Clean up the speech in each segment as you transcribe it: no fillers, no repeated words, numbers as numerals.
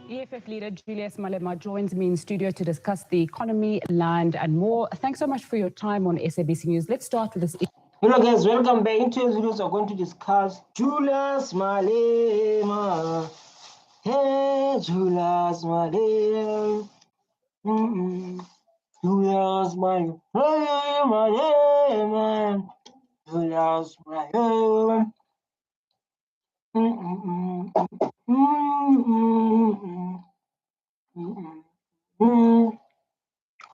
EFF leader Julius Malema joins me in studio to discuss the economy, land, and more. Thanks so much for your time on SABC News. Let's start with this. Hello guys, welcome back. In today's videos, we're going to discuss Julius Malema. Hey, Julius Malema. Julius Malema. Julius Malema.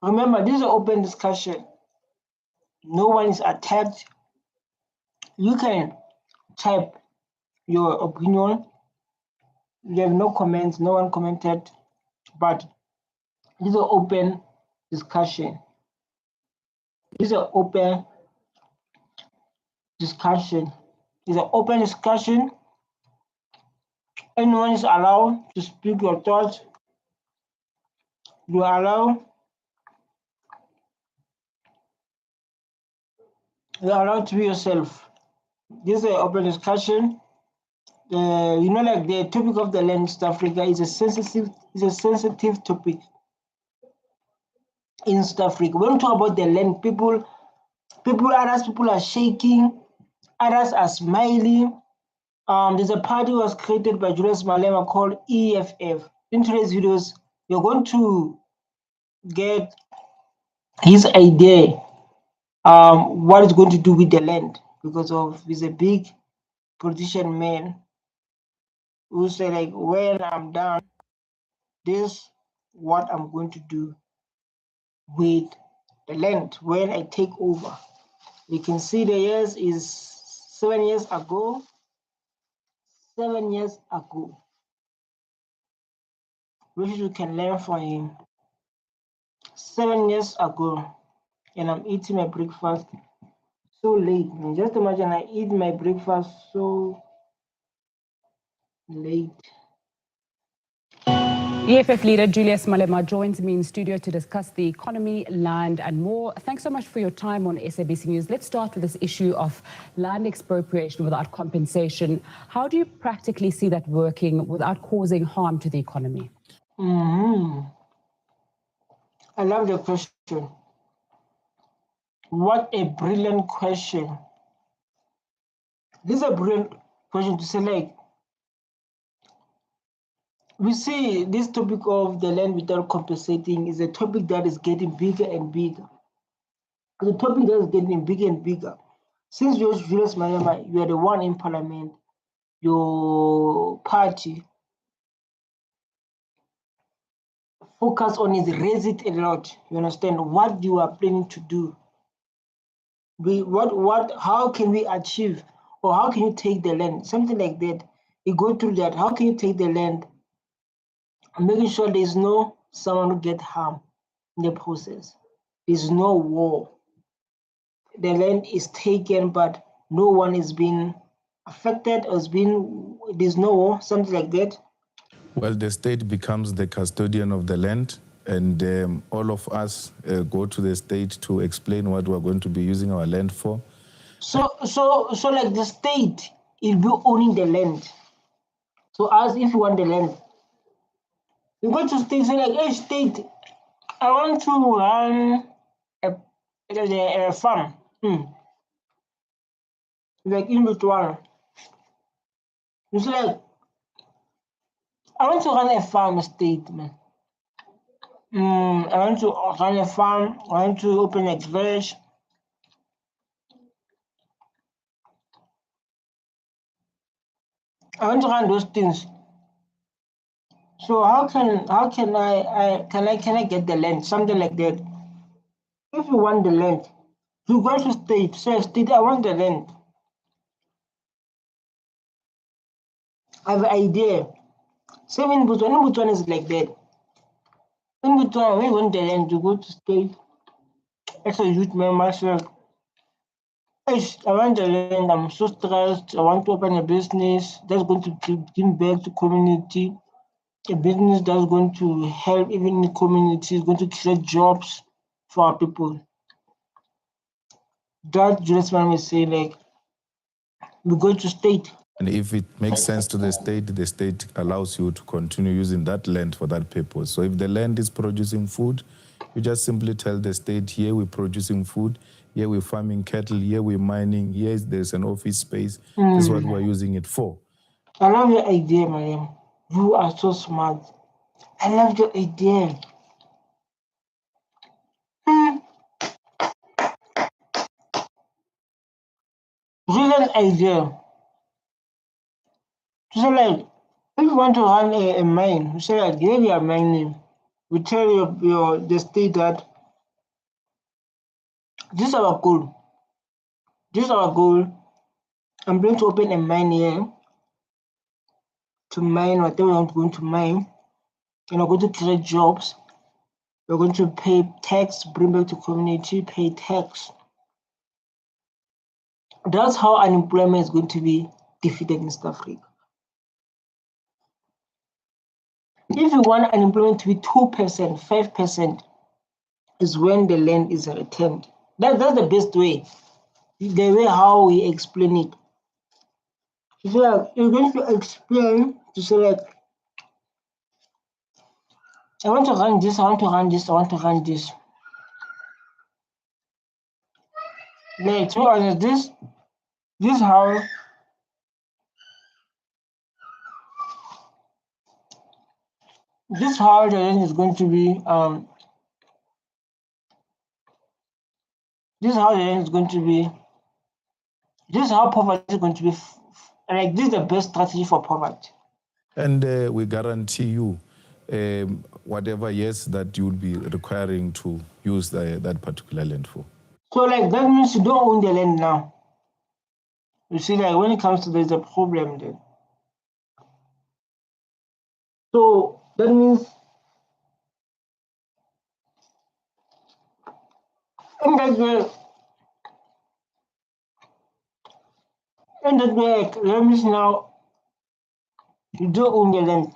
Remember, this is an open discussion. No one is attacked. You can type your opinion. You have no comments, no one commented, but this is an open discussion. This is an open discussion. It's an open discussion. Anyone is allowed to speak your thoughts. You are allowed to be yourself. This is an open discussion. Like the topic of the land in South Africa is a sensitive topic in South Africa. When we talk about the land, people are shaking, others are smiling. There's a party was created by Julius Malema called EFF. In today's videos, you're going to get his idea what it's going to do with the land, because he's a big politician man who say, like, when I'm done, this what I'm going to do with the land when I take over. You can see the years is 7 years ago. 7 years ago, which you can learn from him. 7 years ago, and I'm eating my breakfast so late. Just imagine I eat my breakfast so late. EFF leader Julius Malema joins me in studio to discuss the economy, land, and more. Thanks so much for your time on SABC News. Let's start with this issue of land expropriation without compensation. How do you practically see that working without causing harm to the economy? I love the question. What a brilliant question. This is a brilliant question to say, like, we see this topic of the land without compensating is a topic that is getting bigger and bigger. The topic that is getting bigger and bigger. Since you're Julius Malema, you are the one in parliament, your party focus on is raise it a lot. You understand what you are planning to do. How can we achieve, or how can you take the land? Something like that. You go through that. How can you take the land? Making sure there's no someone who get harmed in the process. There's no war. The land is taken, but no one is being affected or there's no war, something like that. Well, the state becomes the custodian of the land, and all of us go to the state to explain what we're going to be using our land for. So like the state will be owning the land. So as if you want the land, you go to state, say, like, hey state, I want to run a farm. Like in between. You say, like, I want to run a farm, state, man. I want to run a farm. I want to open a garage. I want to run those things. So how can I get the land? Something like that. If you want the land, you go to state. Say, state, I want the land. I have an idea. Same in Botswana is like that. In Botswana, when you want the land, you go to state. As a youth member, so, I want the land. I'm so stressed. I want to open a business that's going to give back to community. A business that's going to help even the community, is going to create jobs for our people. That Julius Malema is saying, like, we go to state. And if it makes sense to the state allows you to continue using that land for that purpose. So if the land is producing food, you just simply tell the state, here we're producing food, here we're farming cattle, here we're mining, here there's an office space. This is what we're using it for. I love your idea, Mariam. You are so smart. I love your idea. Brilliant idea. So like, if you want to run a mine, you say like, give your mine name. We tell the state that this is our goal. This is our goal. I'm going to open a mine here to mine whatever I'm going to mine. And I'm going to create jobs. We're going to pay tax, bring back to community, pay tax. That's how unemployment is going to be defeated in South Africa. If you want unemployment to be 2%, 5%, is when the land is returned. That's the best way. The way how we explain it. So you're going to explain to select. I want to run this, I want to run this, I want to run this. Like, to be honest, this how the land is going to be this is how the land is going to be. This is how poverty is going to be. Like, this is the best strategy for poverty. And we guarantee you whatever years that you will be requiring to use that particular land for. So like that means you don't own the land now. You see, like when it comes to there's a problem then. So that means in that way, that means now you don't own the land.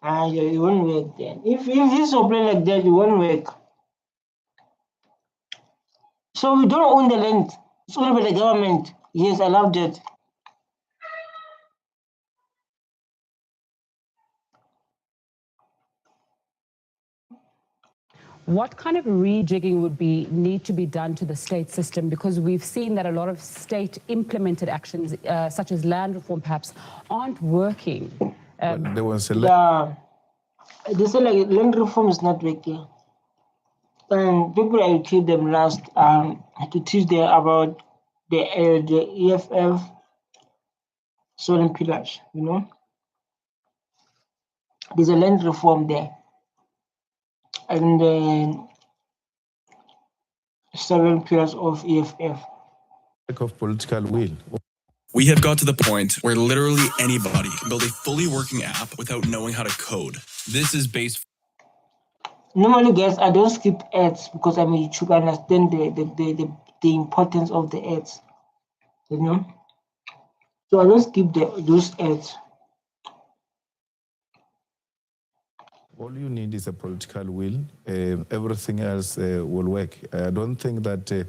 Yeah, it won't work then. If it's a plan like that, it won't work. So we don't own the land. It's owned by the government. Yes, I love that. What kind of rejigging would need to be done to the state system? Because we've seen that a lot of state implemented actions, such as land reform, perhaps, aren't working. There was they say like land reform is not working. And people educate them last to teach them about the EFF solar pillars. You know, there's a land reform there, and then 7 pillars of EFF. Lack of political will. We have got to the point where literally anybody can build a fully working app without knowing how to code. This is based. Normally, guys, I don't skip ads because I'm a YouTuber. I understand the importance of the ads, you know. So I don't skip those ads. All you need is a political will. Everything else will work. I don't think that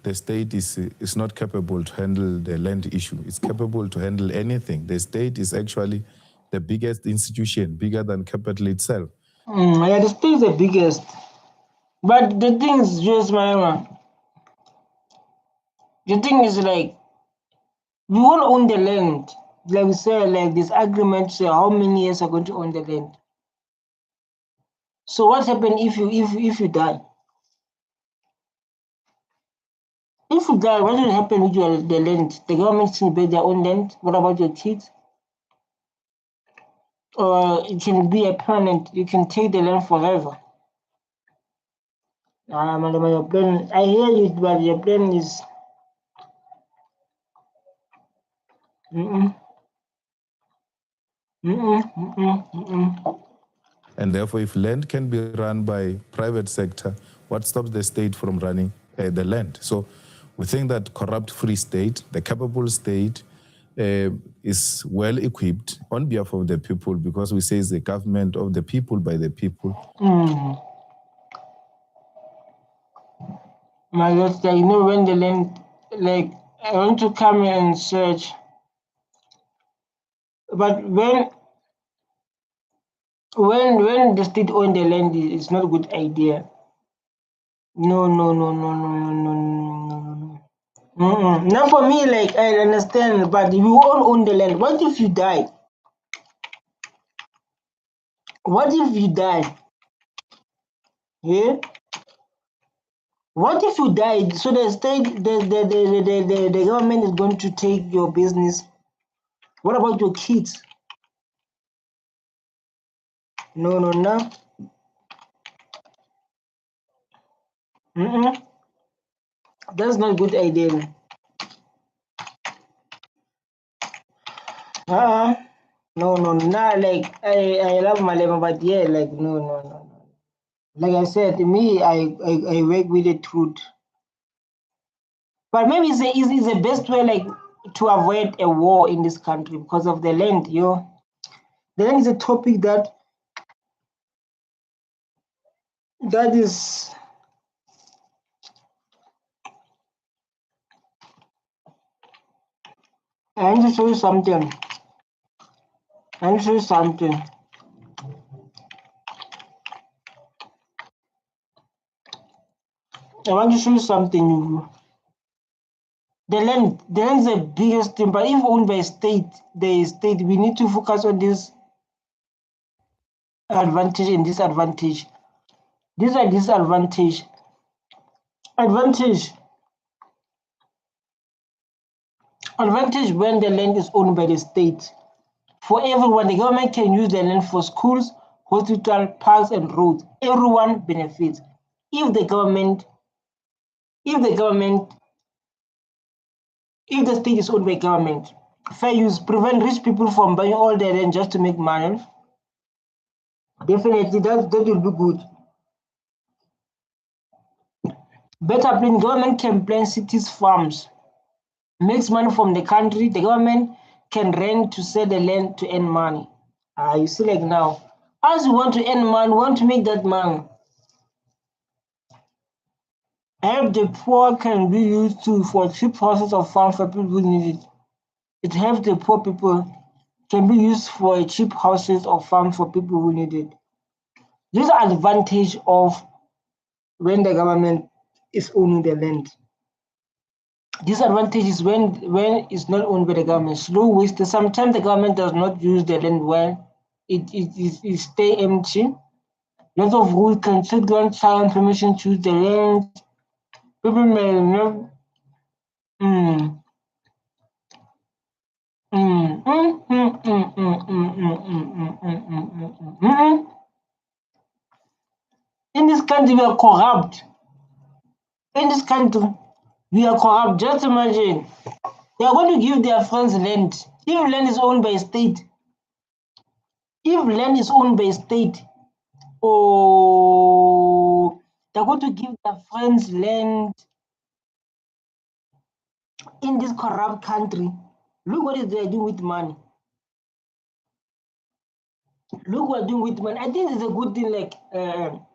the state is not capable to handle the land issue. It's capable to handle anything. The state is actually the biggest institution, bigger than capital itself. Yeah, the state is the biggest. But the thing is, Julius Malema, the thing is like, we won't own the land. Like we say, like this agreement say how many years are going to own the land. So what happens if you die? If you die, what will happen with the land? The government can buy their own land. What about your kids? Or it can be a permanent. You can take the land forever. Madam, your plan. I hear you, but your plan is. And therefore, if land can be run by private sector, what stops the state from running the land? So we think that corrupt-free state, the capable state, is well equipped on behalf of the people, because we say it's the government of the people by the people. My God, you know, when the land, like I want to come and search. But when the state own the land, it's not a good idea. No. Now for me, like I understand, but if you all own the land, what if you die? What if you die? Yeah. What if you die? So the state, the government is going to take your business. What about your kids? No. That's not a good idea. No. Nah, like I love Malema, but yeah, like no. Like I said, me, I work with the truth. But maybe it's the best way, like, to avoid a war in this country because of the land, yo. The land is a topic that is. I want to show you something. I want to show you something. I want to show you something. The land is the biggest thing, but if owned by the state, we need to focus on this advantage and disadvantage. These are disadvantage. Advantage when the land is owned by the state. For everyone, the government can use the land for schools, hospitals, parks, and roads. Everyone benefits. If the state is owned by government, fair use, prevent rich people from buying all their land just to make money. Definitely, that will be good. Better plan, government can plan cities, farms, makes money from the country. The government can rent to sell the land to earn money. You see, like now, as you want to earn money, want to make that money. Help the poor can be used for cheap houses or farms for people who need it. It helps the poor people can be used for cheap houses or farms for people who need it. This is the advantage of when the government is owning the land. Disadvantage is when it's not owned by the government. Slow waste. Sometimes the government does not use the land well. It stay empty. Lots of rules can take long time permission to use the land. People may not. In this country, we are corrupt. In this country, we are corrupt. Just imagine. They are going to give their friends land. If land is owned by a state, they're going to give their friends land in this corrupt country. Look what they are doing with money. Look what they're doing with money. I think it's a good thing, like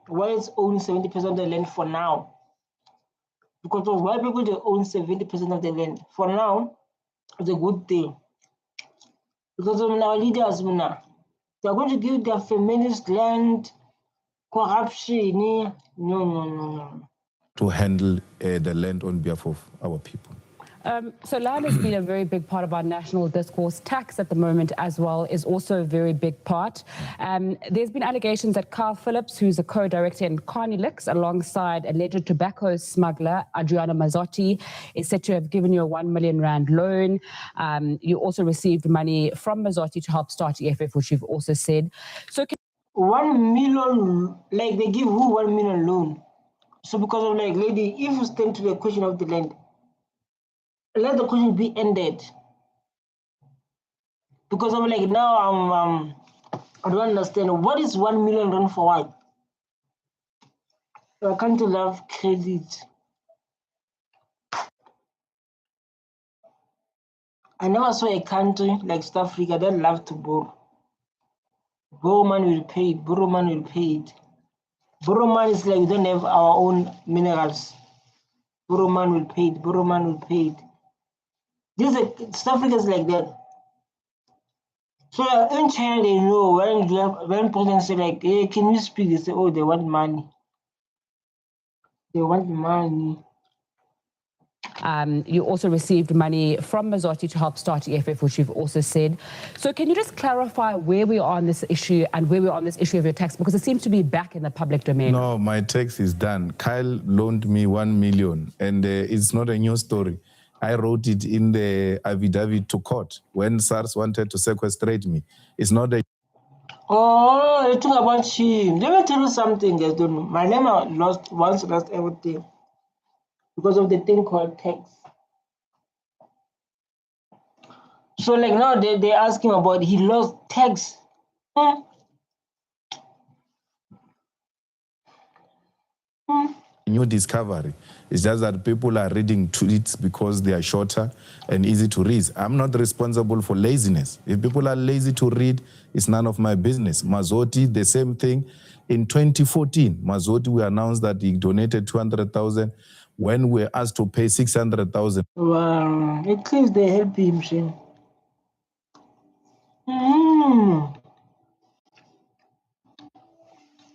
whites own 70% of the land for now. Because of white people, they own 70% of the land. For now, it's a good thing. Because of our leaders, they're going to give their feminist land, corruption. No. To handle the land on behalf of our people. So land has been a very big part of our national discourse. Tax at the moment as well is also a very big part. There's been allegations that Carl Phillips, who's a co-director in Carnelix, alongside alleged tobacco smuggler Adriana Mazzotti, is said to have given you a R1 million loan. You also received money from Mazzotti to help start EFF, which you've also said. So 1 million, like they give who 1 million loan? So because of, like, lady, if you stand to the question of the land, let the question be ended. Because I'm like, now I don't understand. What is 1 million rand for what? I can't love credit. I never saw a country like South Africa that love to borrow. Borrow money will pay it. Borrow money will pay it. Borrow money is like we don't have our own minerals. Borrow money will pay it. Borrow money will pay it. South Africa is like that. So in China, they know when president say like, hey, can you speak? They say, oh, they want money. They want money. You also received money from Mazotti to help start EFF, which you've also said. So can you just clarify where we are on this issue and where we are on this issue of your tax? Because it seems to be back in the public domain. No, my tax is done. Kyle loaned me 1 million, and it's not a new story. I wrote it in the affidavit to court when SARS wanted to sequestrate me. It's not a... Oh, you talk about him. Let me tell you something, guys. Don't know. Malema once lost everything because of the thing called tax. So like now they ask him about he lost tax. New discovery. It's just that people are reading tweets because they are shorter and easy to read. I'm not responsible for laziness. If people are lazy to read, it's none of my business. Mazotti, the same thing. In 2014, Mazotti, we announced that he donated 200,000 when we were asked to pay 600,000. Wow, at least they help him, Shane.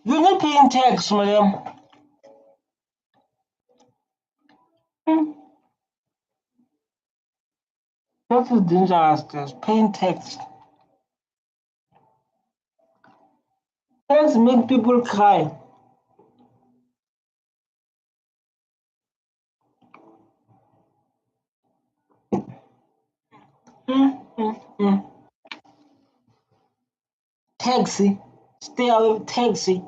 You're not paying tax, madam. Tax is dangerous, guys. Paying tax. Tax make people cry. Taxi. Stay away with taxi.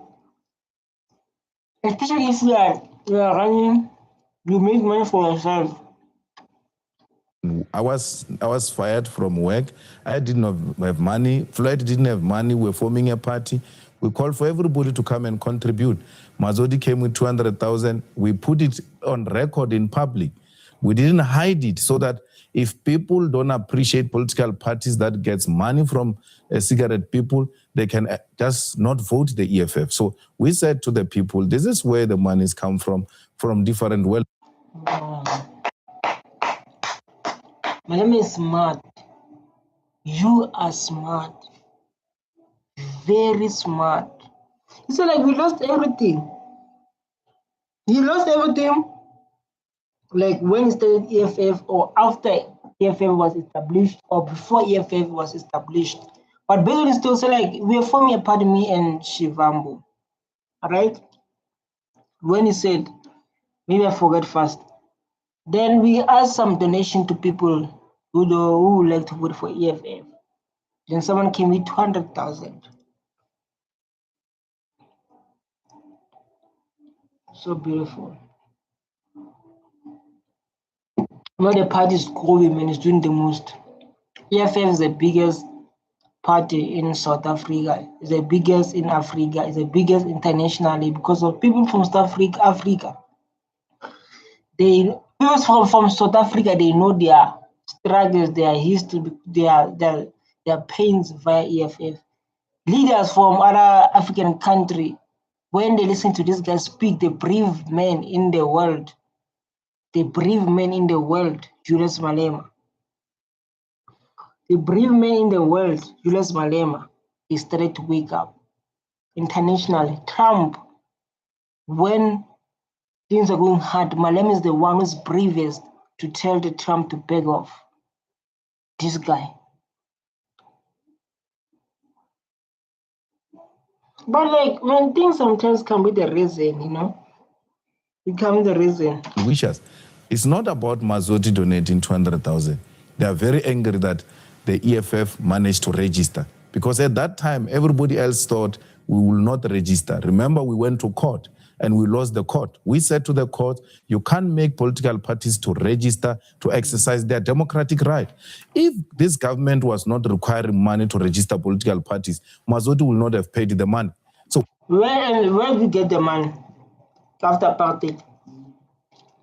Especially if you are running, you make money for yourself. I was fired from work. I didn't have money. Floyd didn't have money. We're forming a party. We called for everybody to come and contribute. Mazotti came with 200,000. We put it on record in public. We didn't hide it so that if people don't appreciate political parties that gets money from cigarette people, they can just not vote the EFF. So we said to the people, this is where the monies come from different wealth. My name is smart. You are smart. Very smart. It's like we lost everything. He lost everything. Like when he started EFF or after EFF was established or before EFF was established. But basically still say like we are forming a party, me and Shivambu. Alright? When he said, maybe I forgot first. Then we asked some donation to people who would like to vote for EFF. Then someone came with 200,000. So beautiful. Now the party is growing and it's doing the most. EFF is the biggest party in South Africa. It's the biggest in Africa. It's the biggest internationally because of people from South Africa. People from South Africa, they know their struggles, their history, their pains via EFF. Leaders from other African country, when they listen to this guy speak, the brave man in the world, Julius Malema. The brave man in the world, Julius Malema, is started to wake up. Internationally, Trump, when things are going hard, Malema is the one who's bravest to tell the Trump to back off. This guy. But like when things sometimes come with a reason, it comes with a reason. Wishes. It's not about Mazotti donating 200,000. They are very angry that the EFF managed to register because at that time everybody else thought we will not register. Remember, we went to court and we lost the court. We said to the court, you can't make political parties to register to exercise their democratic right. If this government was not requiring money to register political parties, Mazotti will not have paid the money. So where did you get the money after apartheid?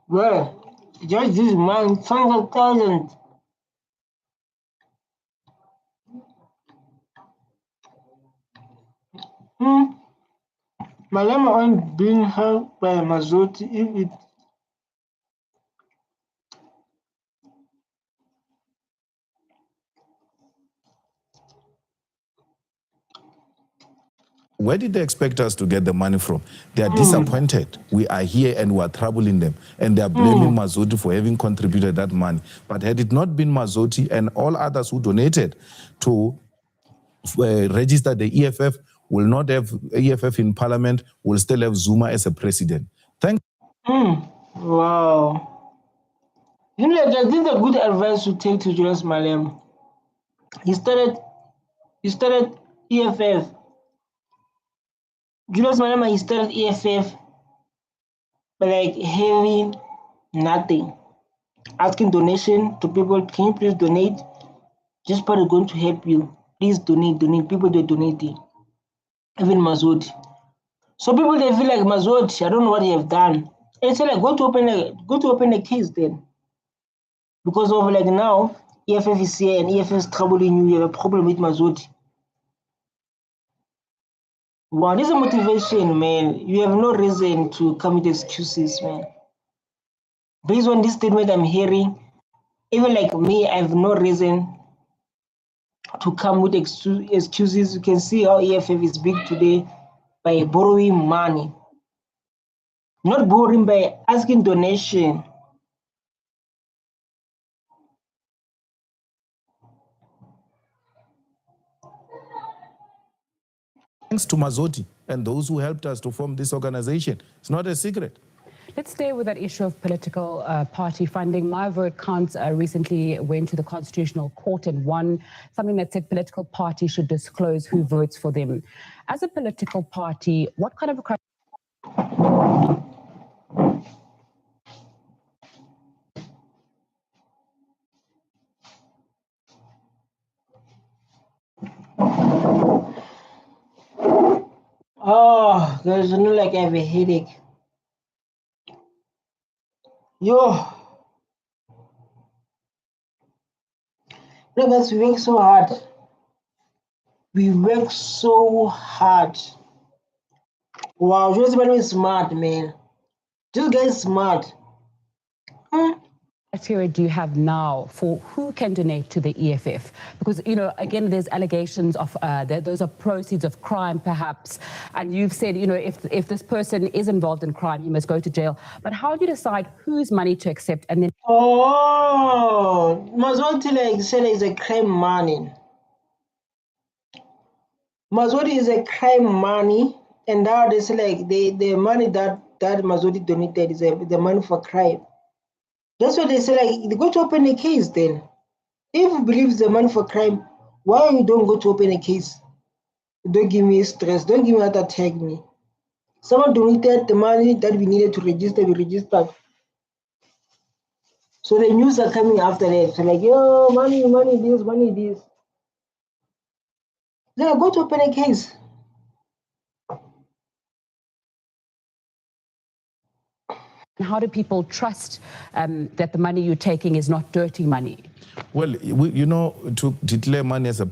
Where? Just this money, 200,000. Malema on being helped by Mazotti if it Where did they expect us to get the money from? They are disappointed. We are here and we are troubling them. And they are blaming Mazzotti for having contributed that money. But had it not been Mazzotti and all others who donated to register the EFF, will not have EFF in parliament, will still have Zuma as a president. Thank Wow. You know, this is a good advice to take to Julius Malema. He started EFF. Julius Malema, he started EFF, but like having nothing. Asking donation to people, can you please donate? This part is going to help you. Please donate. People, they donating. Even Mazzotti. So people, they feel like Mazzotti, I don't know what he have done. And it's like, go to open a case then. Because of like now, EFF is here and EFF is troubling you. You have a problem with Mazzotti. Wow, this is a motivation, man. You have no reason to come with excuses, man. Based on this statement I'm hearing, even like me, I have no reason to come with excuses. You can see how EFF is big today by borrowing money. Not borrowing, by asking donation. Thanks to Mazzotti and those who helped us to form this organization. It's not a secret. Let's stay with that issue of political party funding. My Vote Counts recently went to the Constitutional Court and won something that said political parties should disclose who votes for them. As a political party, what kind of a... Oh, there's no like I have a headache. Yo. Look, guys, we work so hard. We work so hard. Wow, Julius Malema is smart, man. This guy is smart. criteria do you have now for who can donate to the EFF? Because, you know, again, there's allegations of those are proceeds of crime, perhaps. And you've said, you know, if this person is involved in crime, he must go to jail. But how do you decide whose money to accept? And then... Oh, Mazzotti like said is a crime money. Mazzotti is a crime money, and now they say like the money that Mazzotti donated is the money for crime. That's what they say, like, they go to open a case then. If you believe the money for crime, why you don't go to open a case? Don't give me stress, don't give me that attack me. Someone donated the money that we needed to register, we registered. So the news are coming after that. So like, yo, money this. Then I go to open a case. How do people trust that the money you're taking is not dirty money? Well, you know, to declare money as a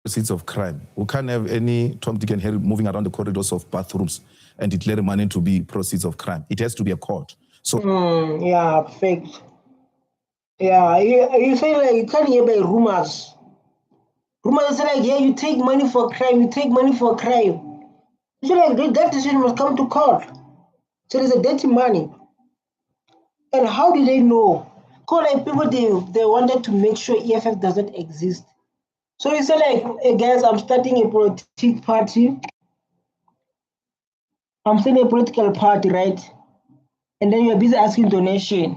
proceeds of crime, we can't have any Tom, Dick and Harry moving around the corridors of bathrooms and declare money to be proceeds of crime. It has to be a court. So yeah, perfect. Yeah, you say like you can't hear by rumors. Rumors say like, yeah, you take money for crime, you take money for crime. You say like that decision must come to court. So there's a dirty money. And how do they know? Because like people they wanted to make sure EFF doesn't exist. So you say like, hey guys, I'm starting a political party. I'm starting a political party, right? And then you're busy asking donation.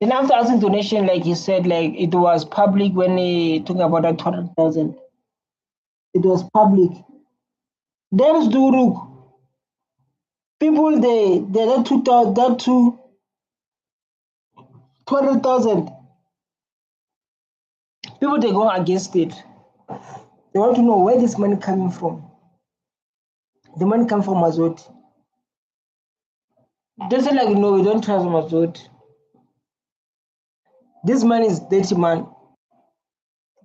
Then after asking donation, like he said, like it was public when he talking about that 200,000. It was public. Then Zuruk. People they that 200,000. People they go against it. They want to know where this money coming from. The money come from Mazzotti. They say like, no, we don't trust Mazzotti. This money is dirty man.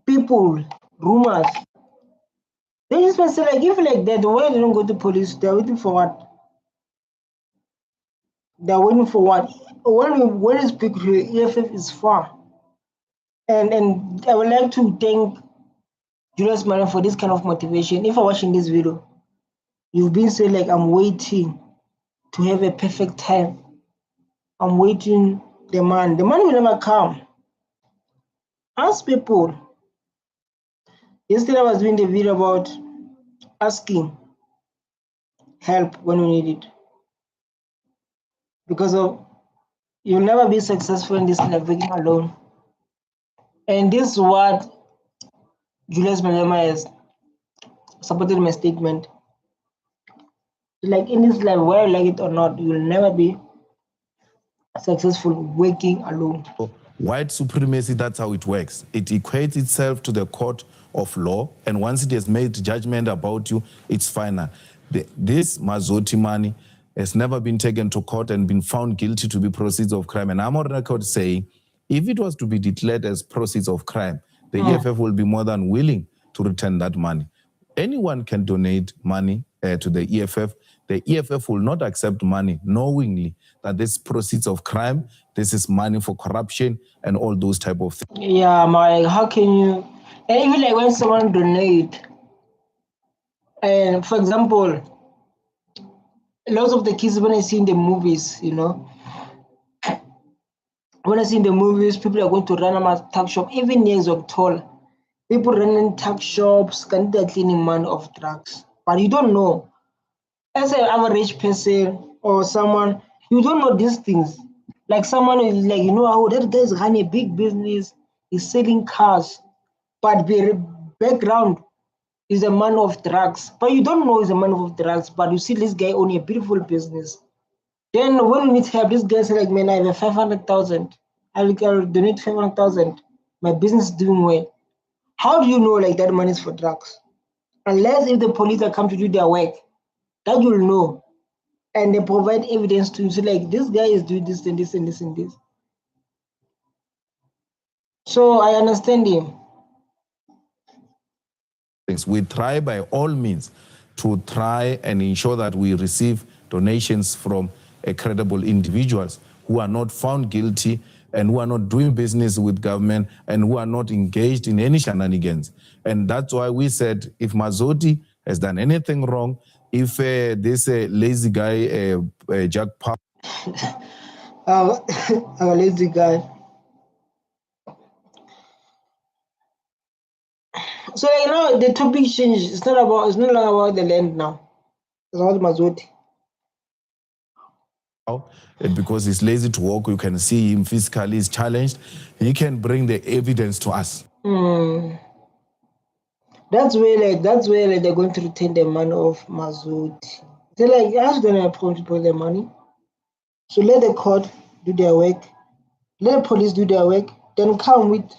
People, rumors. They just say like, if like that, why they don't go to police? They're waiting for what? They're waiting for what? When is EFF is far. And I would like to thank Julius Malema for this kind of motivation. If you're watching this video, you've been saying like, I'm waiting to have a perfect time. I'm waiting the man. The man will never come. Ask people. Yesterday I was doing the video about asking help when you need it. Because of you'll never be successful in this life working alone. And this is what Julius Malema has supported my statement. Like in this life, whether you like it or not, you'll never be successful working alone. White supremacy, that's how it works. It equates itself to the court of law, and once it has made judgment about you, it's final. This Mazoti money has never been taken to court and been found guilty to be proceeds of crime. And I'm on record saying, if it was to be declared as proceeds of crime, the EFF will be more than willing to return that money. Anyone can donate money to the EFF. The EFF will not accept money knowingly that this proceeds of crime, this is money for corruption and all those type of things. Yeah, Mike, how can you, and even like when someone donate, and for example, lots of the kids when I see in the movies, you know, when I see in the movies, people are going to run a tuck shop, even years of tall. People running tuck shops, can they cleaning money of drugs? But you don't know. As an average person or someone, you don't know these things. Like someone is like, you know, oh, that guy's running a big business, he's selling cars, but the background is a man of drugs. But you don't know he's a man of drugs, but you see this guy owning a beautiful business. Then when we need help, this guy say like, man, I have 500,000. I will donate 500,000. My business is doing well. How do you know like that money is for drugs? Unless if the police are come to do their work, that you'll know. And they provide evidence to you. So like this guy is doing this and this and this and this. So I understand him. We try by all means to try and ensure that we receive donations from credible individuals who are not found guilty and who are not doing business with government and who are not engaged in any shenanigans. And that's why we said if Mazoti has done anything wrong, if this lazy guy, Jack Park, a lazy guy. So you know the topic changed. It's no longer about the land now. It's about Mazoti. Because he's lazy to work, you can see him physically is challenged. He can bring the evidence to us. That's where they're going to retain the money of Mazoti. They're like, ask them to people the money. So let the court do their work, let the police do their work, then come with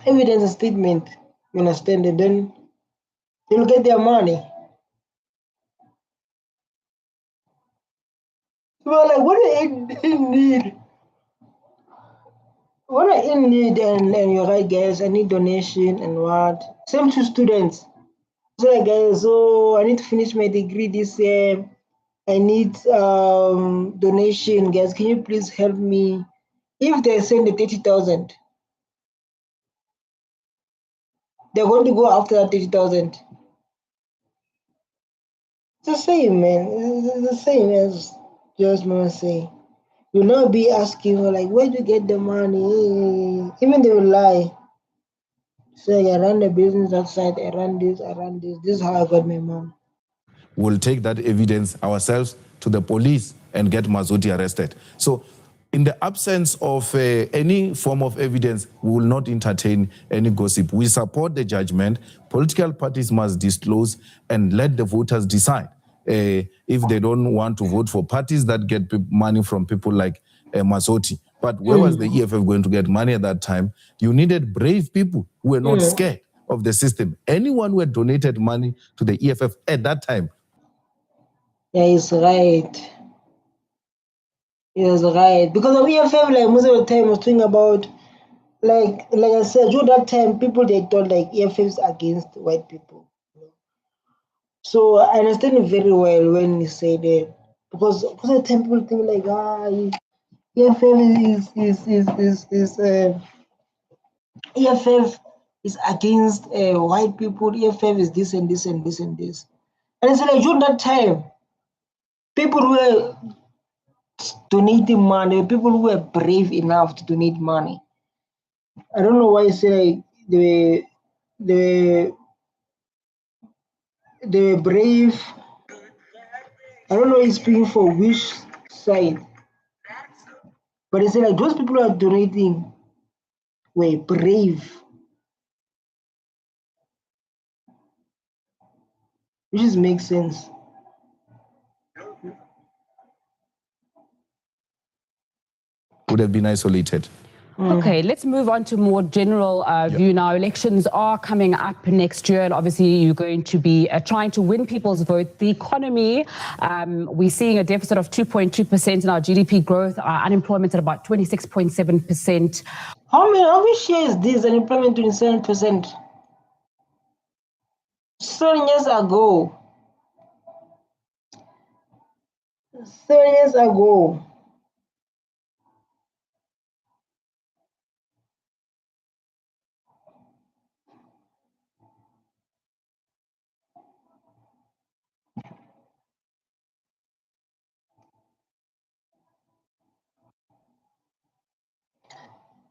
evidence and statement. You understand? And then they'll get their money. Well, like, what do I need? What I need, and you're right, guys, I need donation and what? Same to students. So, like, guys, so I need to finish my degree this year. I need donation, guys. Can you please help me? If they send the 30,000, they're going to go after that 30,000. It's the same, man. It's the same as just man saying. You'll not be asking her like, where do you get the money? Even they will lie. Say, I run the business outside, I run this. This is how I got my mom. We'll take that evidence ourselves to the police and get Mazoti arrested. So in the absence of any form of evidence, we will not entertain any gossip. We support the judgment. Political parties must disclose and let the voters decide. If they don't want to vote for parties that get money from people like Mazoti. But where was the EFF going to get money at that time? You needed brave people who were not scared of the system. Anyone who had donated money to the EFF at that time. Yeah, he's right. He's right. Because the EFF, like most of the time, was talking about, like I said, during that time, people they thought like EFF is against white people. So I understand it very well when you say that, because of the time people think like EFF EFF is against white people. EFF is this and this and this and this. And it's like during that time, people were donating money. People who were brave enough to donate money. I don't know why you say like they were brave. I don't know he's speaking for which side. But it's like those people who are donating were brave. Which just makes sense. Would have been isolated. Okay, let's move on to more general view now. Elections are coming up next year, and obviously you're going to be trying to win people's vote. The economy, we're seeing a deficit of 2.2% in our GDP growth, our unemployment at about 26.7%. How many shares is this unemployment 27%? 7 years ago. 7 years ago.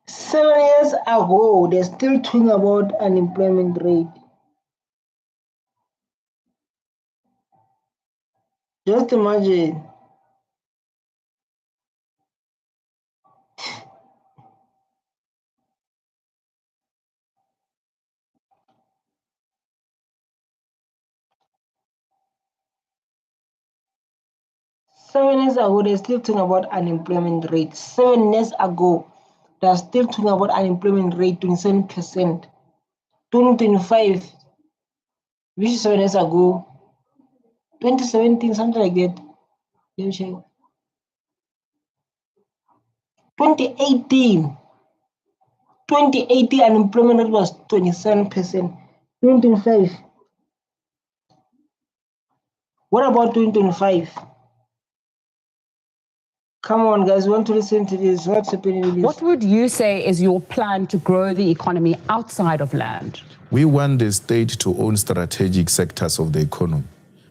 Seven years ago, they're still talking about unemployment rate. Just imagine. Seven years ago, they're still talking about unemployment rate. 7 years ago, they're still talking about unemployment rate 27%. 2025, which is 7 years ago, 2017, something like that. Let me check. 2018. 2018 unemployment rate was 27%. 2025. What about 2025? Come on, guys, we want to listen to this. What's happening with this? What would you say is your plan to grow the economy outside of land? We want the state to own strategic sectors of the economy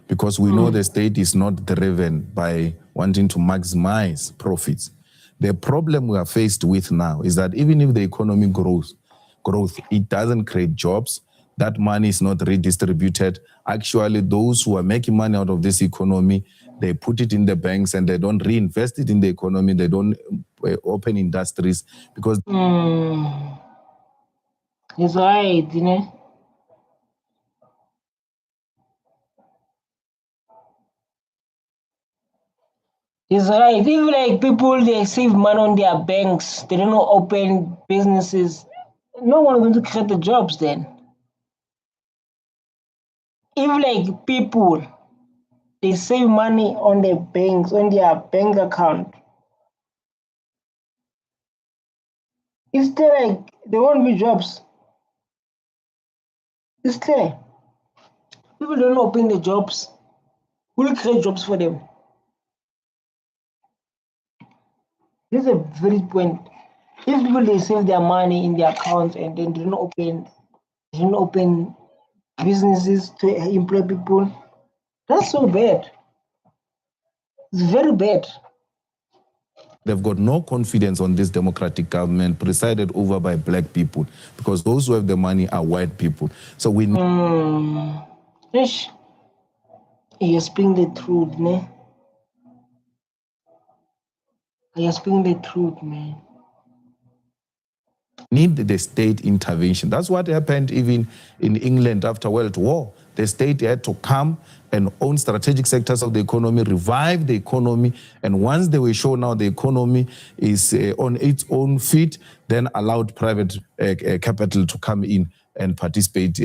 because we know the state is not driven by wanting to maximize profits. The problem we are faced with now is that even if the economy grows, it doesn't create jobs. That money is not redistributed. Actually, those who are making money out of this economy, they put it in the banks and they don't reinvest it in the economy. They don't open industries because... It's right, you know. It's right. If like people, they save money on their banks, they don't open businesses, no one going to create the jobs then. If like people, they save money on their banks, on their bank account, it's still like there won't be jobs. It's clear. People don't open the jobs. Who will create jobs for them? This is a very point. If people they save their money in their accounts and then they don't open businesses to employ people, that's so bad. It's very bad. They've got no confidence on this democratic government presided over by black people because those who have the money are white people. So we Ish. You're speaking the truth, man. You're speaking the truth, man. Need the state intervention. That's what happened even in England after World War. The state had to come and own strategic sectors of the economy, revive the economy, and once they were shown now the economy is on its own feet, then allowed private capital to come in and participate,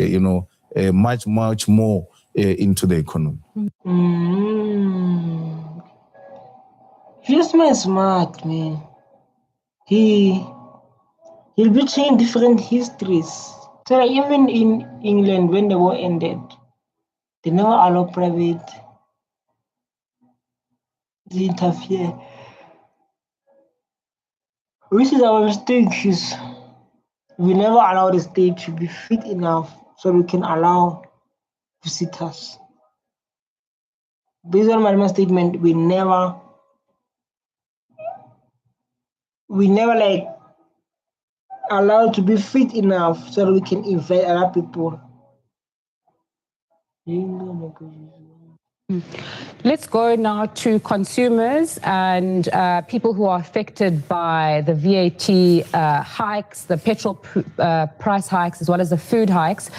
much more into the economy. This man is smart, man. He'll be seeing different histories. So like even in England, when the war ended, they never allow private to interfere. Which is our mistake. we never allow the state to be fit enough so we can allow visitors. Based on my statement, we never like allow to be fit enough so that we can invite other people. Let's go now to consumers and people who are affected by the VAT hikes, the petrol price hikes, as well as the food hikes.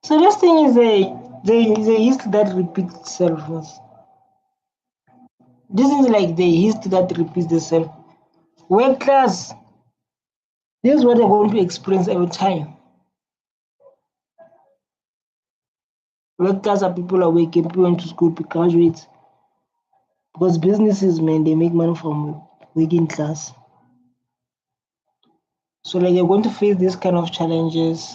So this thing is a history that repeats itself. This is like the history that repeats itself. Work class, this is what they're going to experience every time. Work class are people are working, people went to school, people graduates. Because businesses, man, they make money from working class. So like you're going to face this kind of challenges.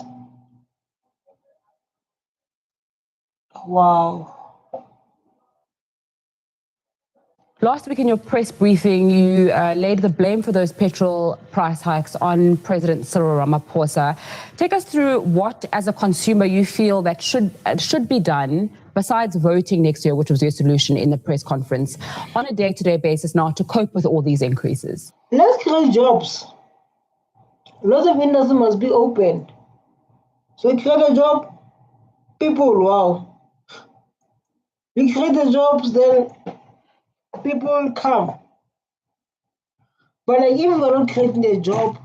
Wow. Last week in your press briefing, you laid the blame for those petrol price hikes on President Cyril Ramaphosa. Take us through what, as a consumer, you feel that should be done besides voting next year, which was your solution in the press conference, on a day-to-day basis now to cope with all these increases. Let's create jobs. Lots of industries must be opened. So you create a job, people, wow. You create the jobs, then people come. But like if we're not creating a job,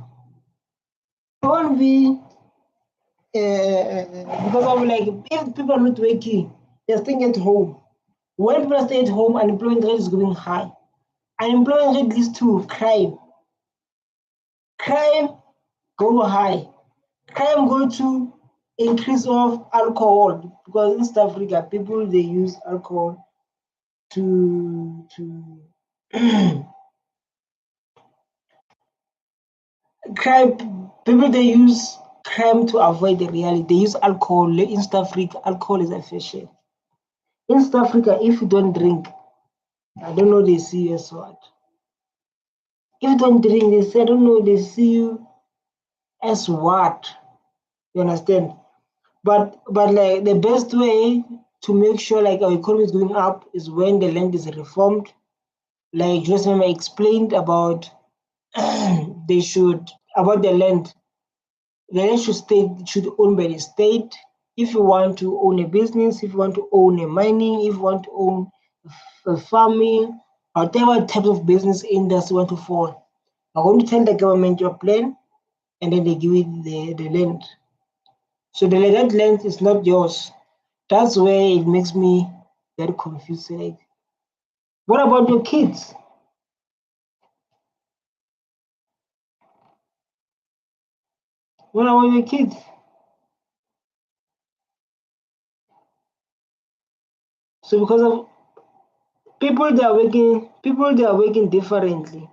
it won't be because of like if people are not working, they're staying at home. When people stay at home, unemployment rate is going high. Unemployment rate leads to crime. Crime go high. Crime go to increase of alcohol because in South Africa, people they use alcohol to crime. People they use crime to avoid the reality. They use alcohol. In South Africa, alcohol is a fashion. In South Africa, if you don't drink, I don't know they see you as what. If you don't drink, they say I don't know they see you as what. You understand? But like the best way to make sure like our economy is going up is when the land is reformed. Like Julius Malema explained about they should about the land. The land should own by the state. If you want to own a business, if you want to own a mining, if you want to own a farming, whatever type of business industry you want to fall, you're going to tell the government your plan, and then they give you the land. So that land is not yours. That's where it makes me very confused. Like, what about your kids? What about your kids? So because of people they are working differently.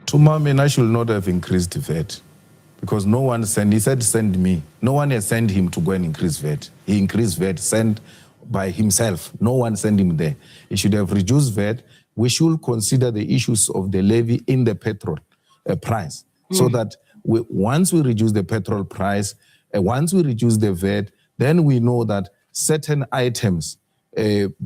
To Mame, I should not have increased the VAT because no one sent, he said send me. No one has sent him to go and increase VAT. He increased VAT, sent by himself. No one sent him there. He should have reduced VAT. We should consider the issues of the levy in the petrol price so that once we reduce the petrol price, once we reduce the VAT, then we know that certain items,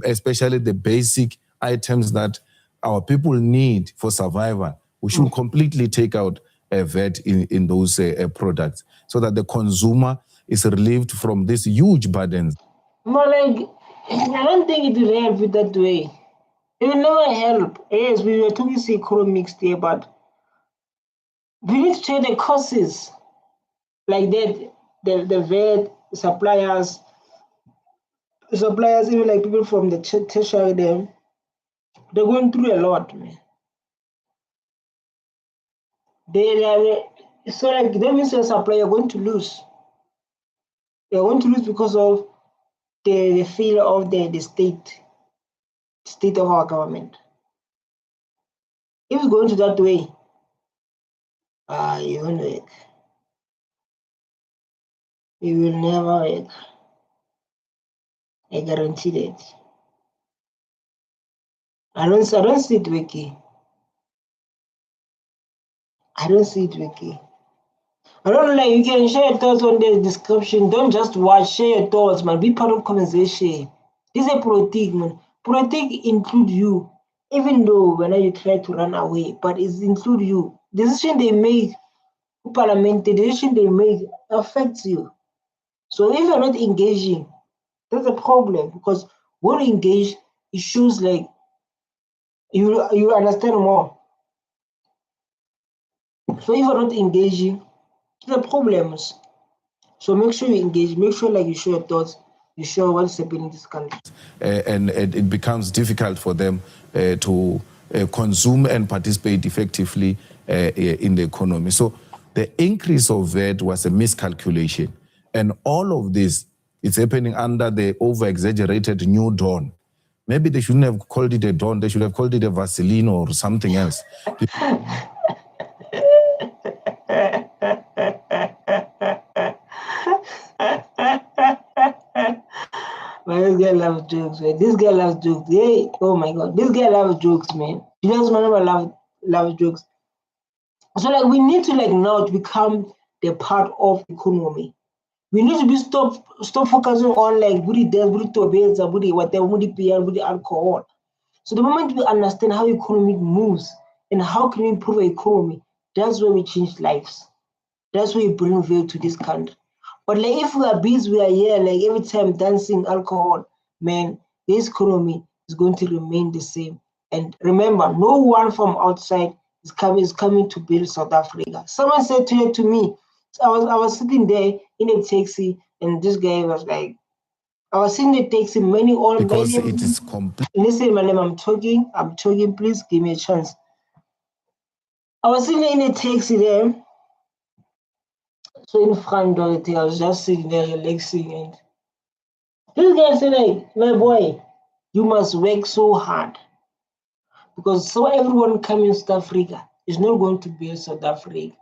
especially the basic items that our people need for survival, we should completely take out VAT in those products so that the consumer is relieved from this huge burden. But like, I don't think it will help it that way. It will never help. Yes, we were talking economics there, but we need to check the causes. Like that, the VAT suppliers, even like people from the tertiary, they're going through a lot, man. So like that means your supplier are going to lose. They're going to lose because of the failure of the state of our government. If it's going to that way, you won't work. It will never work. I guarantee that. I don't see it working. I don't see it working. I don't know, like, you can share your thoughts on the description. Don't just watch, share your thoughts, man. Be part of conversation. This is a politic, man. Politic include you, even though when you try to run away, but it include you. Decision they make, parliament, the decision they make affects you. So if you're not engaging, that's a problem, because when you engage, it shows like you understand more. So if you're not engaging, there are problems. So make sure you engage, make sure like you share your thoughts, you share what's happening in this country. And it becomes difficult for them to consume and participate effectively in the economy. So the increase of VAT was a miscalculation. And all of this is happening under the over-exaggerated new dawn. Maybe they shouldn't have called it a dawn, they should have called it a Vaseline or something else. Man, this guy loves jokes, man. This guy loves jokes. Hey, oh my god, this guy loves jokes, man. Julius Malema loves jokes. So like we need to like now to become the part of economy. We need to be stop focusing on like booty death, booty tobes, booty whatever, booty PR, booty alcohol. So the moment we understand how economy moves and how can we improve our economy, that's where we change lives. That's where we bring value to this country. But like if we are busy, we are here like every time dancing, alcohol, man, this economy is going to remain the same. And remember, no one from outside is coming to build South Africa. Someone said to me, I was sitting there in a taxi, and this guy was like, I was sitting in a taxi, because it is complete. Listen, my name, I'm talking, please give me a chance. I was sitting in a taxi there. So in front of it, I was just sitting there relaxing, and this guy said, like, my boy, you must work so hard, because so everyone coming to South Africa is not going to build South Africa.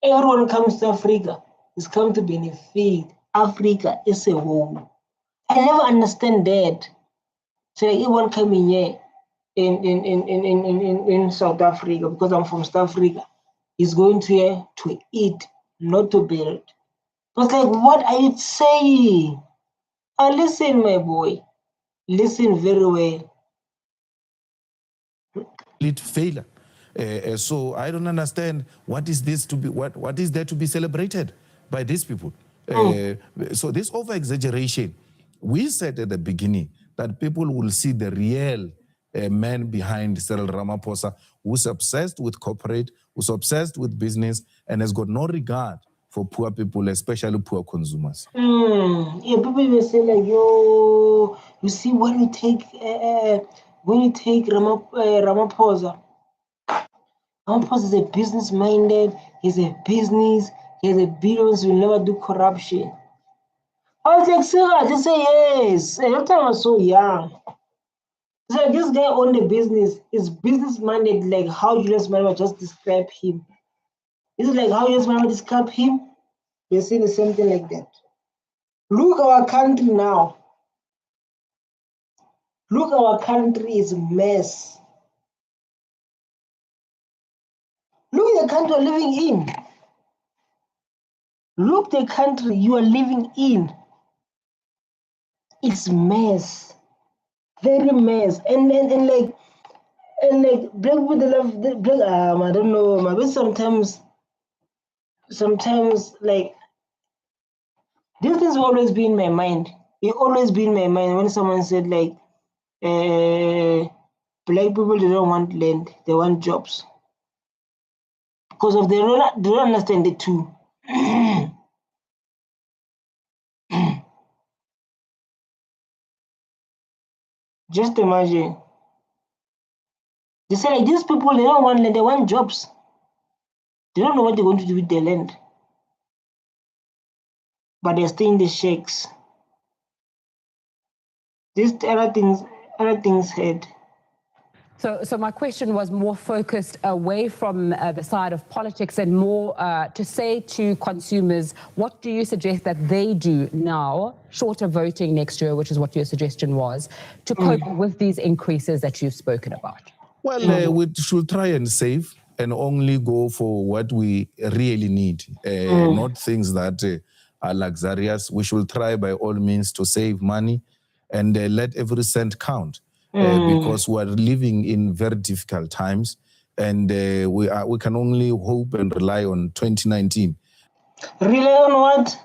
Everyone comes to Africa is come to benefit Africa as a whole. I never understand that. So like everyone coming here in South Africa, because I'm from South Africa, is going to here to eat, not to build. But like, what are you saying? Listen, my boy. Listen very well. Failure. So I don't understand what is this to be, what is there to be celebrated by these people. So this over-exaggeration, we said at the beginning that people will see the real man behind Cyril Ramaphosa, who's obsessed with corporate, who's obsessed with business, and has got no regard for poor people, especially poor consumers. Yeah, people will say like, yo, you see, when you take Ramaphosa, Ramaphosa is a business-minded. He's a business. He has a billions. Will never do corruption. I was like, serious? They say yes. At that time I was so young. So this guy owned a business. Is business-minded, like how Julius Malema just described him. Is it like how Julius Malema described him? They're saying the same thing like that. Look, our country now. Look, our country is a mess. Look at the country you're living in. Look the country you are living in. It's mess. Very mess. And like black people, they love the black I don't know, maybe sometimes like these things will always be in my mind. It always be in my mind when someone said like black people, they don't want land, they want jobs. Because of they don't understand it too. Just imagine. They say like these people, they don't want land, they want jobs. They don't know what they're going to do with their land. But they're staying in the shacks. These other things had. So my question was more focused away from the side of politics and more to say to consumers, what do you suggest that they do now, short of voting next year, which is what your suggestion was, to cope with these increases that you've spoken about? Well, we should try and save and only go for what we really need, not things that are luxurious. We should try by all means to save money and let every cent count. Because we are living in very difficult times, and we can only hope and rely on 2019. Rely on what?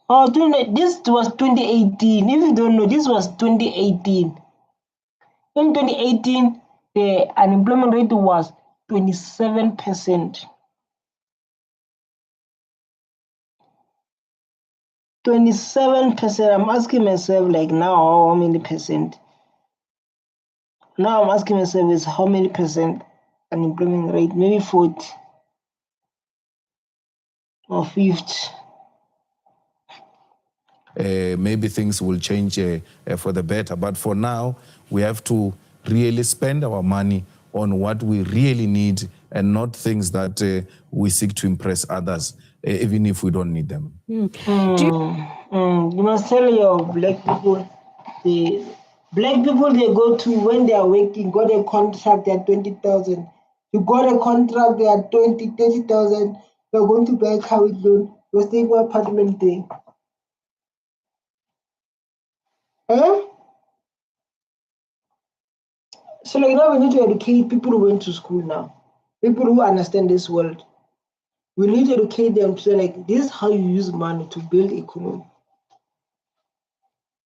Oh, this was 2018. If you don't know, this was 2018. In 2018, the unemployment rate was 27%. 27%. I'm asking myself, like, now how many percent? Now I'm asking myself is how many percent unemployment rate? Maybe 40 or 50. Maybe things will change for the better. But for now, we have to really spend our money on what we really need and not things that we seek to impress others, even if we don't need them. You must tell your black people, the black people they go to when they are working, got a contract at 20,000. You got a contract they are 20, 30,000. You're going to buy a car with loan. You're staying in an apartment there. So like now we need to educate people who went to school now, people who understand this world. We need to educate them to say like this is how you use money to build economy.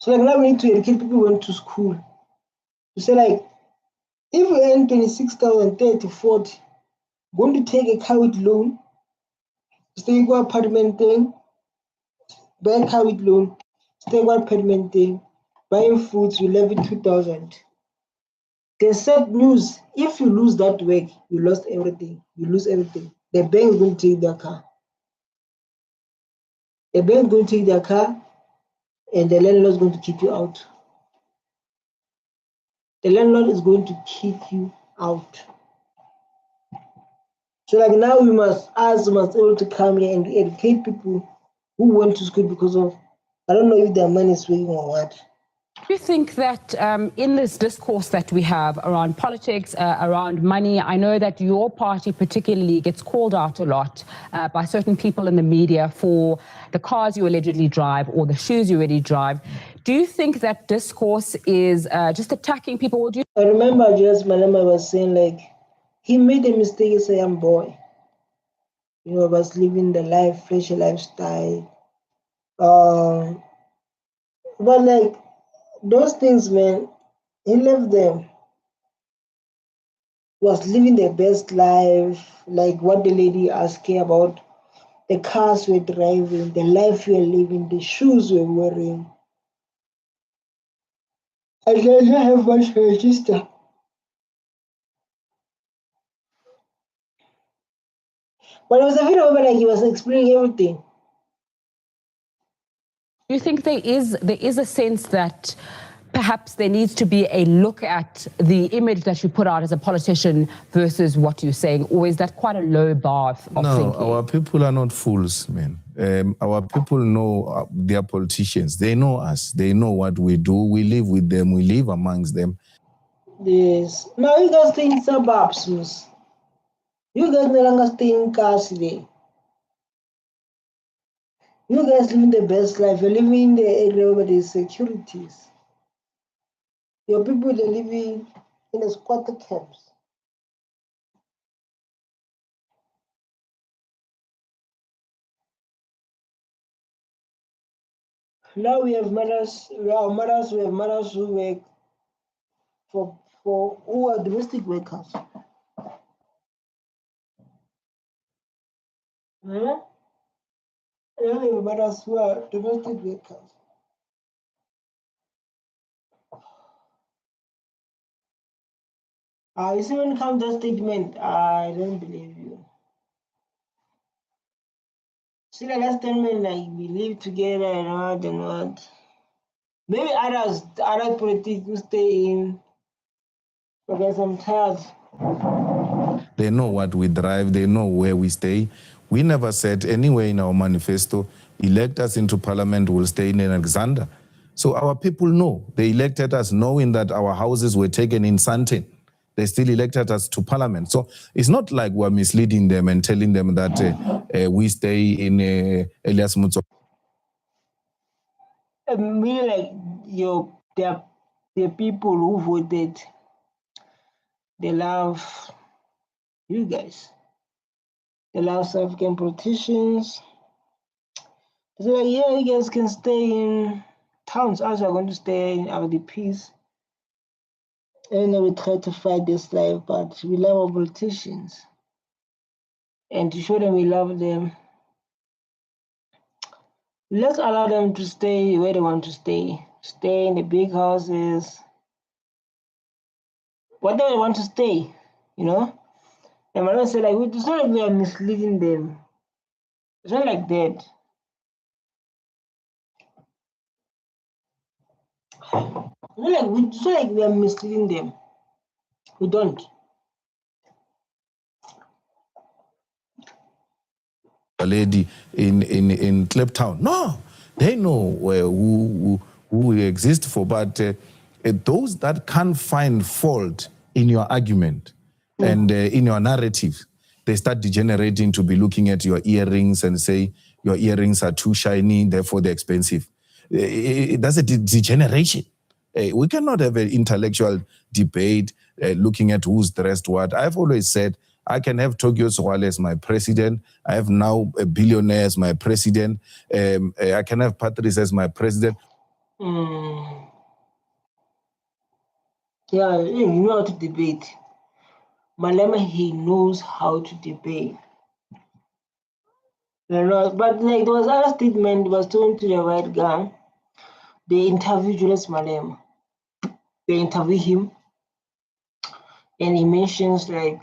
So like now we need to educate people who went to school to say like if you earn 26,000, 30, 40, going to take a car with loan, stay in an apartment thing, buy a car with loan, stay in an apartment thing, buying foods, you live with 2,000. They said news, if you lose that work, you lost everything. You lose everything. The bank is going to take their car. The bank is going to take their car and the landlord is going to kick you out. The landlord is going to kick you out. So like now we must able to come here and educate people who went to school because of, I don't know if their money is working or what. Do you think that in this discourse that we have around politics, around money, I know that your party particularly gets called out a lot by certain people in the media for the cars you allegedly drive or the shoes you already drive. Do you think that discourse is just attacking people? Or do you I remember Julius Malema was saying like, he made a mistake as a young boy. You know, was living the life, fresh lifestyle. But like, those things, man, he left them. Was living their best life, like what the lady asking about, the cars we're driving, the life we're living, the shoes we're wearing. I didn't have much to register. But it was a video where like he was explaining everything. Do you think there is a sense that perhaps there needs to be a look at the image that you put out as a politician versus what you're saying, or is that quite a low bar of thinking? No, our people are not fools, man. Our people know their politicians. They know us. They know what we do. We live with them. We live amongst them. Yes. Now you guys stay in suburbs, miss. You guys no longer stay in cars today. You guys living the best life. You're living in the area where there's securities. Your people they're living in a squatter camps. Now we have mothers, we have mothers who work for who are domestic workers. Now we have mothers who are domestic workers. You see, when it comes to that statement, I don't believe you. See, the last statement, like we live together and what and what. Maybe other politics will stay in. Because I'm tired. They know what we drive. They know where we stay. We never said anywhere in our manifesto, elect us into parliament, we'll stay in Alexander. So our people know. They elected us knowing that our houses were taken in Sandton. They still elected us to parliament. So it's not like we're misleading them and telling them that we stay in Elias Mutso. Meaning like the people who voted, they love you guys. They love South African politicians. They're like, yeah, you guys can stay in towns. Us are going to stay in our DPs. And then we try to fight this life, but we love our politicians. And to show them we love them, let's allow them to stay where they want to stay. Stay in the big houses, whatever they want to stay, you know? And I say, like, it's not like we are misleading them. It's not like that. It's not like we are misleading them. We don't. A lady in Kliptown. No, they know who we exist for. But those that can't find fault in your argument and in your narrative, they start degenerating to be looking at your earrings and say your earrings are too shiny, therefore they're expensive. That's a degeneration. We cannot have an intellectual debate looking at who's dressed what. I've always said I can have Tokyo Sowale as my president. I have now a billionaire as my president. I can have Patrice as my president. Yeah, you know how to debate. Malema, he knows how to debate. But like there was other statement was told to the right guy. They interviewed Julius Malema. They interview him, and he mentions like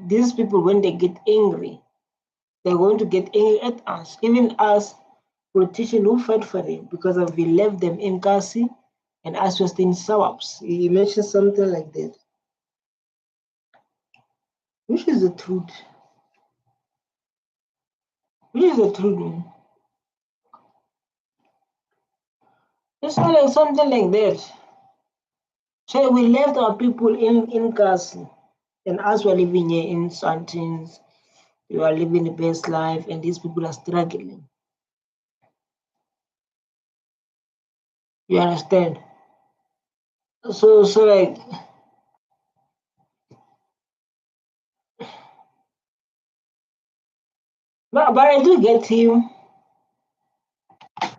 these people, when they get angry, they're going to get angry at us, even us politicians who fight for them because of we left them in Kasi and us was in suburbs. He mentioned something like that, which is the truth. Which is the truth, man. It's not like something like that. So we left our people in Kasi, and us were living here in Santins. We are living the best life, and these people are struggling. You understand? So like, but I do get him.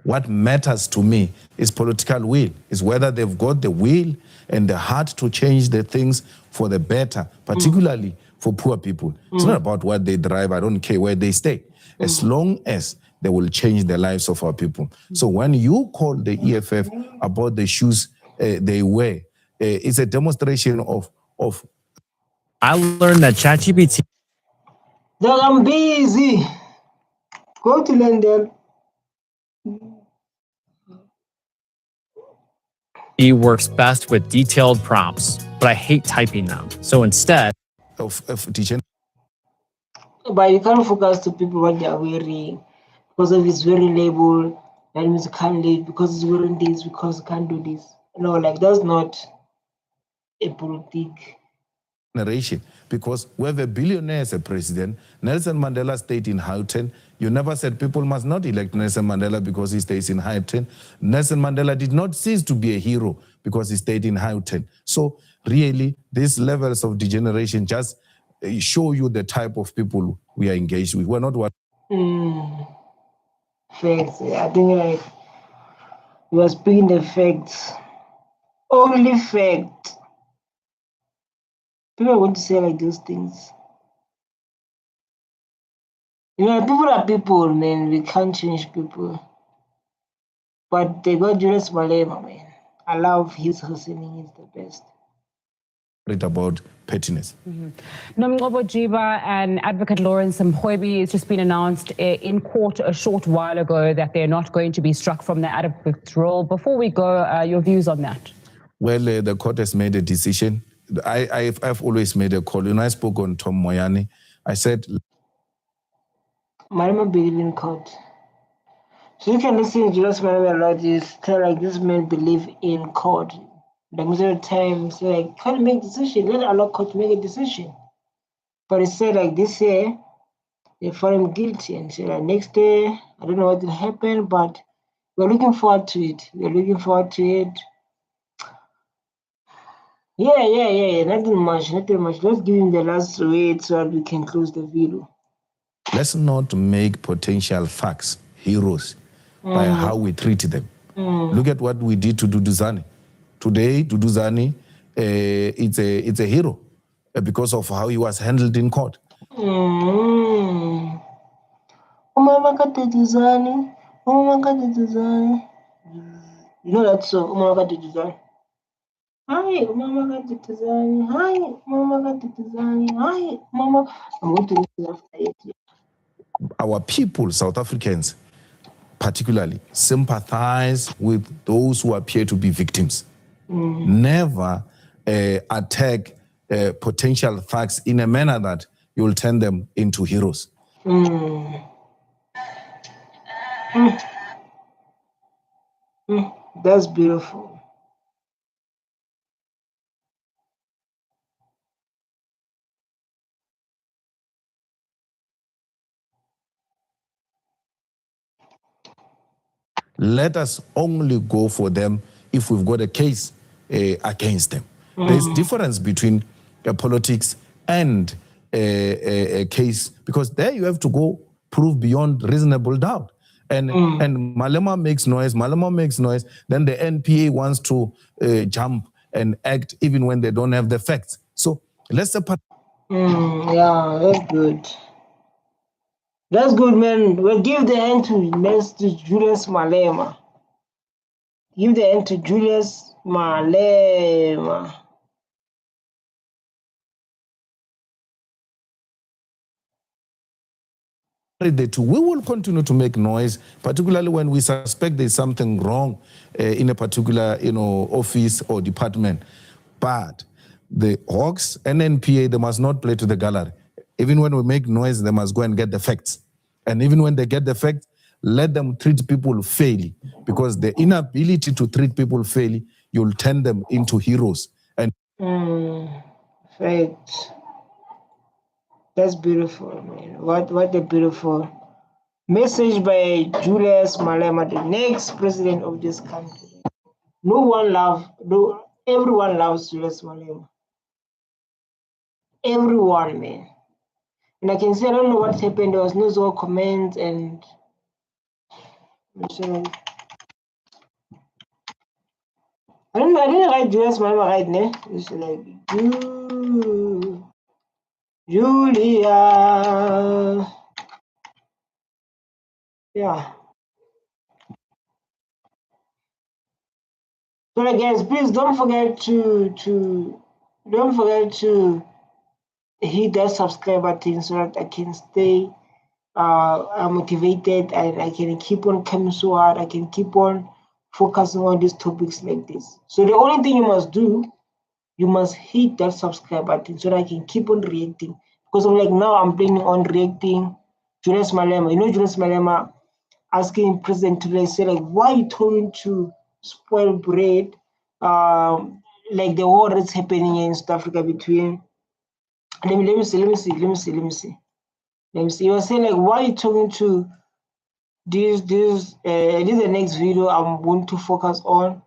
What matters to me is political will, is whether they've got the will and the heart to change the things for the better, particularly for poor people. It's not about what they drive. I don't care where they stay, as long as they will change the lives of our people. So when you call the EFF about the shoes they wear, it's a demonstration of. I learned that ChatGPT. Dog, I'm busy. Go to London. He works best with detailed prompts, but I hate typing them. So instead, Of teaching. But you can't focus to people what they are wearing because if it's very label, that means you can't lead because it's wearing this, because you can't do this. No, like that's not a politic. Generation, because we have a billionaire as a president. Nelson Mandela stayed in Houghton. You never said people must not elect Nelson Mandela because he stays in Houghton. Nelson Mandela did not cease to be a hero because he stayed in Houghton. So really, these levels of degeneration just show you the type of people we are engaged with. We're not what. Facts. I think like you are speaking the facts. Only fact. People are going to say like those things. You know, people are people, man. We can't change people. But they got Julius Malema, man. I love his hustling. He's the best. about pettiness. Nomgcobo Jiba and Advocate Lawrence Mkhwebi, it's just been announced in court a short while ago that they're not going to be struck from their advocate role. Before we go, your views on that? Well, the court has made a decision. I've always made a call. When I spoke on Tom Moyane, I said, Malema believe in court. So you can listen to Julius Malema a lot. Is tell like this man believe in court. Like most of the time, say like can't make decision. Let allow court to make a decision. But it said like this year they found him guilty, and said like next day I don't know what will happen, but we're looking forward to it. We're looking forward to it. Yeah. Nothing much. Let's give him the last word so that we can close the video. let's not make potential thugs heroes by how we treat them. Look at what we did to Duduzane. Today, Duduzane, it's a hero because of how he was handled in court. You know that song, Umama Duduzane. Hi, Umama Duduzane. Hi, Umama Duduzane. Hi, Mama. I'm going to listen after it. Our people, South Africans, particularly, sympathize with those who appear to be victims. Never attack potential thugs in a manner that you will turn them into heroes. That's beautiful. Let us only go for them if we've got a case against them. There's difference between politics and a case, because there you have to go prove beyond reasonable doubt. And Malema makes noise, then the NPA wants to jump and act even when they don't have the facts. So let's separate. Yeah, that's good. That's good, man. We'll give the hand to Julius Malema. Give the hand to Julius Malema. The two. We will continue to make noise, particularly when we suspect there's something wrong in a particular, office or department. But the Hawks and NPA, they must not play to the gallery. Even when we make noise, they must go and get the facts. And even when they get the facts, let them treat people fairly, because the inability to treat people fairly, you'll turn them into heroes. And Facts. That's beautiful, man. What a beautiful message by Julius Malema, the next president of this country. Everyone loves Julius Malema. Everyone, man. And I can say I don't know what happened. There was no Zoe comments and I didn't write Julius Malema right now. It's like Julia. Yeah. So guys, please don't forget to hit that subscribe button so that I can stay motivated and I can keep on coming so hard. I can keep on focusing on these topics like this. So the only thing you must do, you must hit that subscribe button so that I can keep on reacting. Because I'm like, now I'm planning on reacting Julius Malema. Julius Malema asking President Tule, say like, why are you telling to spoil bread? Like the war that's happening in South Africa between. Let me see. He was saying like, why are you talking to this is the next video I'm going to focus on.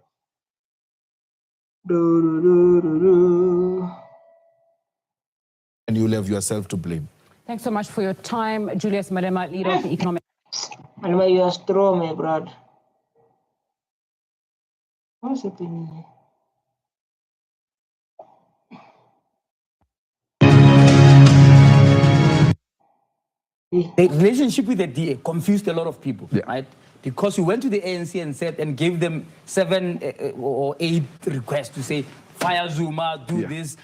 And you'll have yourself to blame. Thanks so much for your time, Julius Malema, leader of the Economic. Malema, you are strong, my brother. What's happening here? The relationship with the DA confused a lot of people, right? Because you went to the ANC and gave them 7 or 8 requests to say, fire Zuma, do this,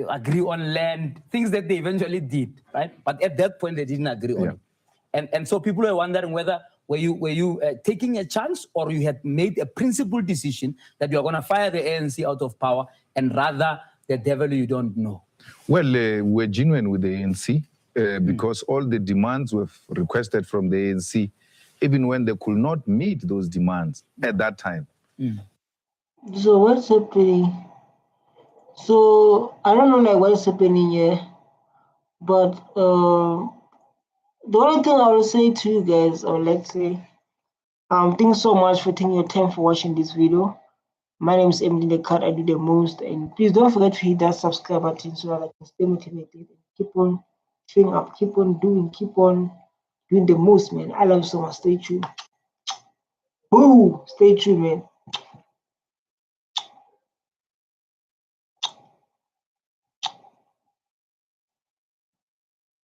agree on land, things that they eventually did, right? But at that point, they didn't agree on it. And so people were wondering whether were you taking a chance, or you had made a principled decision that you are going to fire the ANC out of power and rather the devil you don't know? Well, we're genuine with the ANC because all the demands were requested from the ANC, even when they could not meet those demands at that time. So what's happening? So I don't know like what's happening here, but the only thing I will say to you guys, or let's say, thanks so much for taking your time for watching this video. My name is Emily the Cat. I do the most, and please don't forget to hit that subscribe button so that I can stay motivated and keep on showing up, keep on doing the most, man. I love you so much. Stay tuned. Boo! Stay tuned, man.